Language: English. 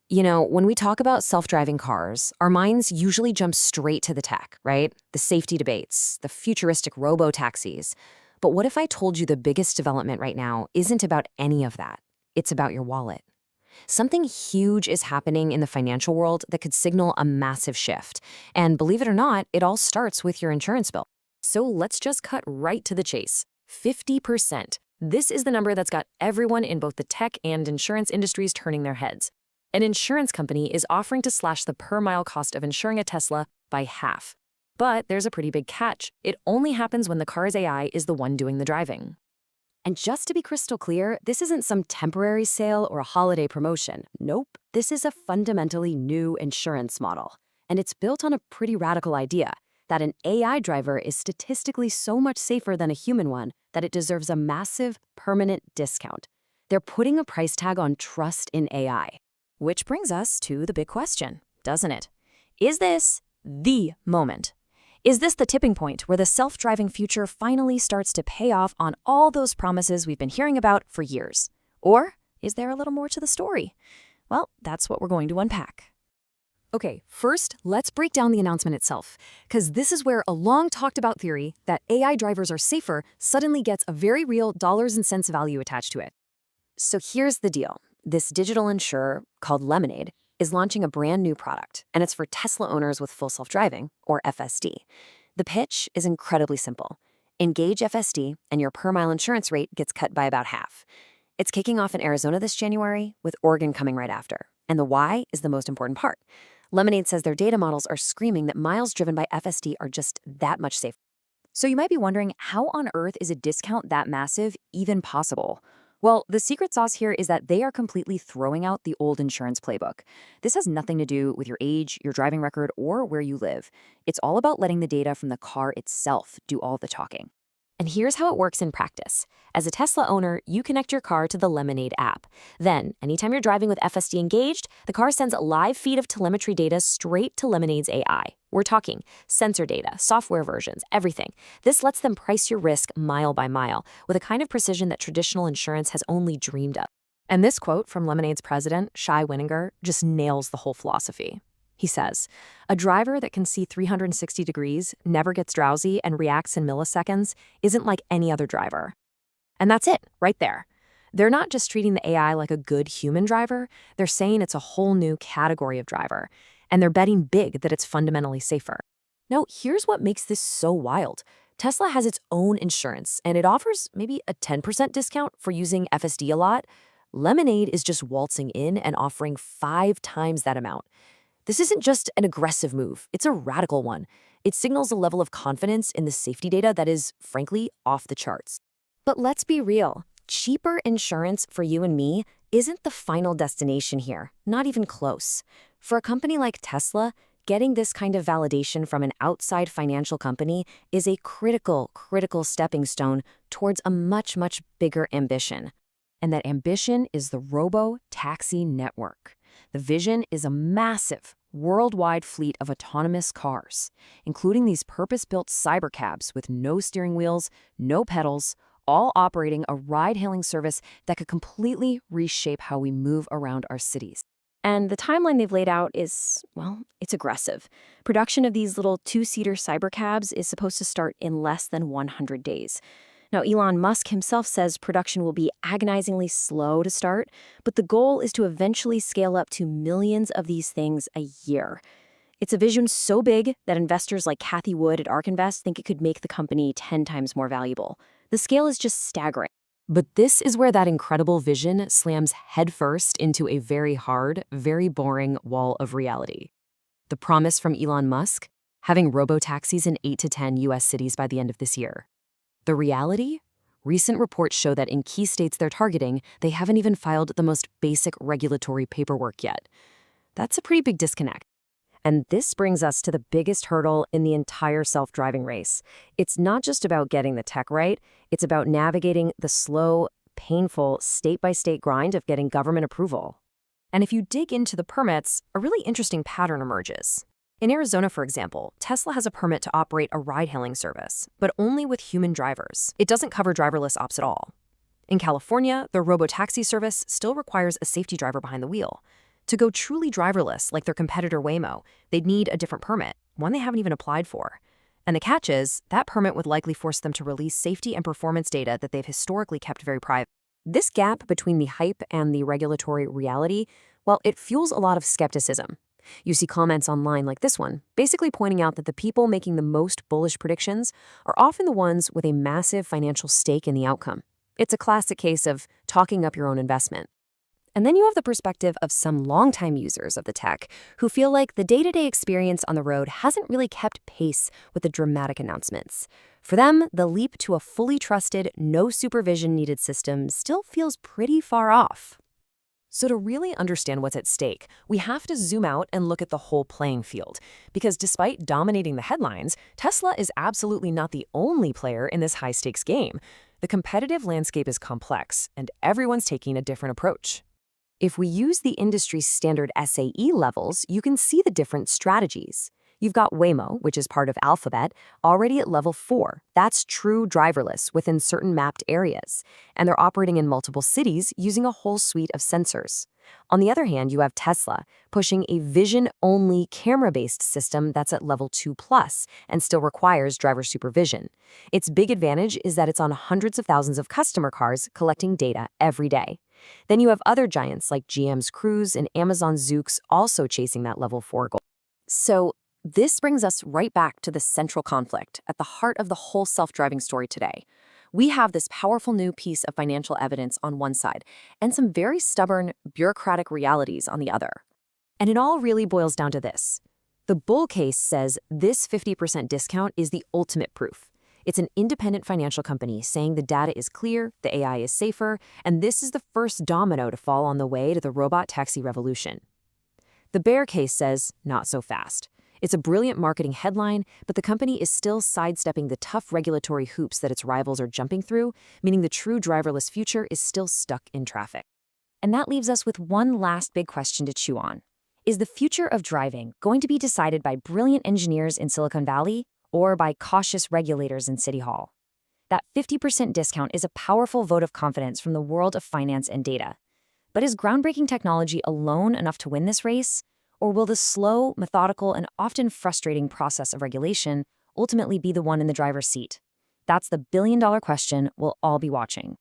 You know, when we talk about self-driving cars, our minds usually jump straight to the tech, right? The safety debates, the futuristic robo-taxis. But what if I told you the biggest development right now isn't about any of that? It's about your wallet. Something huge is happening in the financial world that could signal a massive shift. And believe it or not, it all starts with your insurance bill. So let's just cut right to the chase. 50%. This is the number that's got everyone in both the tech and insurance industries turning their heads. An insurance company is offering to slash the per-mile cost of insuring a Tesla by half. But there's a pretty big catch. It only happens when the car's AI is the one doing the driving. And just to be crystal clear, this isn't some temporary sale or a holiday promotion. Nope, this is a fundamentally new insurance model. And it's built on a pretty radical idea that an AI driver is statistically so much safer than a human one that it deserves a massive, permanent discount. They're putting a price tag on trust in AI. Which brings us to the big question, doesn't it? Is this the moment? Is this the tipping point where the self-driving future finally starts to pay off on all those promises we've been hearing about for years? Or is there a little more to the story? Well, that's what we're going to unpack. Okay, first, let's break down the announcement itself, because this is where a long-talked-about theory that AI drivers are safer suddenly gets a very real dollars and cents value attached to it. So here's the deal. This digital insurer, called Lemonade, is launching a brand new product, and it's for Tesla owners with full self-driving, or FSD. The pitch is incredibly simple. Engage FSD, and your per-mile insurance rate gets cut by about half. It's kicking off in Arizona this January, with Oregon coming right after. And the why is the most important part. Lemonade says their data models are screaming that miles driven by FSD are just that much safer. So you might be wondering, how on earth is a discount that massive even possible? Well, the secret sauce here is that they are completely throwing out the old insurance playbook. This has nothing to do with your age, your driving record, or where you live. It's all about letting the data from the car itself do all the talking. And here's how it works in practice. As a Tesla owner, you connect your car to the Lemonade app. Then, anytime you're driving with FSD engaged, the car sends a live feed of telemetry data straight to Lemonade's AI. We're talking sensor data, software versions, everything. This lets them price your risk mile by mile, with a kind of precision that traditional insurance has only dreamed of. And this quote from Lemonade's president, Shai Wininger, just nails the whole philosophy. He says, "A driver that can see 360 degrees, never gets drowsy, and reacts in milliseconds isn't like any other driver." And that's it, right there. They're not just treating the AI like a good human driver, they're saying it's a whole new category of driver. And they're betting big that it's fundamentally safer. Now, here's what makes this so wild. Tesla has its own insurance, and it offers maybe a 10% discount for using FSD a lot. Lemonade is just waltzing in and offering 5 times that amount. This isn't just an aggressive move, it's a radical one. It signals a level of confidence in the safety data that is, frankly, off the charts. But let's be real, cheaper insurance for you and me isn't the final destination here, not even close. For a company like Tesla, getting this kind of validation from an outside financial company is a critical stepping stone towards a much, much bigger ambition. And that ambition is the robo-taxi network. The vision is a massive, worldwide fleet of autonomous cars, including these purpose-built cybercabs with no steering wheels, no pedals, all operating a ride-hailing service that could completely reshape how we move around our cities. And the timeline they've laid out is, well, it's aggressive. Production of these little 2-seater cybercabs is supposed to start in less than 100 days. Now, Elon Musk himself says production will be agonizingly slow to start, but the goal is to eventually scale up to millions of these things a year. It's a vision so big that investors like Cathie Wood at ARK Invest think it could make the company 10 times more valuable. The scale is just staggering. But this is where that incredible vision slams headfirst into a very hard, very boring wall of reality. The promise from Elon Musk, having robo-taxis in 8 to 10 U.S. cities by the end of this year. The reality? Recent reports show that in key states they're targeting, they haven't even filed the most basic regulatory paperwork yet. That's a pretty big disconnect. And this brings us to the biggest hurdle in the entire self-driving race. It's not just about getting the tech right, it's about navigating the slow, painful, state-by-state grind of getting government approval. And if you dig into the permits, a really interesting pattern emerges. In Arizona, for example, Tesla has a permit to operate a ride-hailing service, but only with human drivers. It doesn't cover driverless ops at all. In California, the robo-taxi service still requires a safety driver behind the wheel. To go truly driverless, like their competitor Waymo, they'd need a different permit, one they haven't even applied for. And the catch is, that permit would likely force them to release safety and performance data that they've historically kept very private. This gap between the hype and the regulatory reality, well, it fuels a lot of skepticism. You see comments online like this one, basically pointing out that the people making the most bullish predictions are often the ones with a massive financial stake in the outcome. It's a classic case of talking up your own investment. And then you have the perspective of some longtime users of the tech who feel like the day-to-day experience on the road hasn't really kept pace with the dramatic announcements. For them, the leap to a fully trusted, no supervision needed system still feels pretty far off. So to really understand what's at stake, we have to zoom out and look at the whole playing field. Because despite dominating the headlines, Tesla is absolutely not the only player in this high-stakes game. The competitive landscape is complex, and everyone's taking a different approach. If we use the industry's standard SAE levels, you can see the different strategies. You've got Waymo, which is part of Alphabet, already at level 4. That's true driverless within certain mapped areas. And they're operating in multiple cities using a whole suite of sensors. On the other hand, you have Tesla, pushing a vision-only camera-based system that's at level 2+ and still requires driver supervision. Its big advantage is that it's on hundreds of thousands of customer cars collecting data every day. Then you have other giants like GM's Cruise and Amazon's Zoox also chasing that level 4 goal. So this brings us right back to the central conflict at the heart of the whole self-driving story today. We have this powerful new piece of financial evidence on one side and some very stubborn, bureaucratic realities on the other. And it all really boils down to this. The bull case says this 50% discount is the ultimate proof. It's an independent financial company saying the data is clear, the AI is safer, and this is the first domino to fall on the way to the robot taxi revolution. The bear case says, not so fast. It's a brilliant marketing headline, but the company is still sidestepping the tough regulatory hoops that its rivals are jumping through, meaning the true driverless future is still stuck in traffic. And that leaves us with one last big question to chew on. Is the future of driving going to be decided by brilliant engineers in Silicon Valley or by cautious regulators in City Hall? That 50% discount is a powerful vote of confidence from the world of finance and data. But is groundbreaking technology alone enough to win this race? Or will the slow, methodical, and often frustrating process of regulation ultimately be the one in the driver's seat? That's the billion-dollar question we'll all be watching.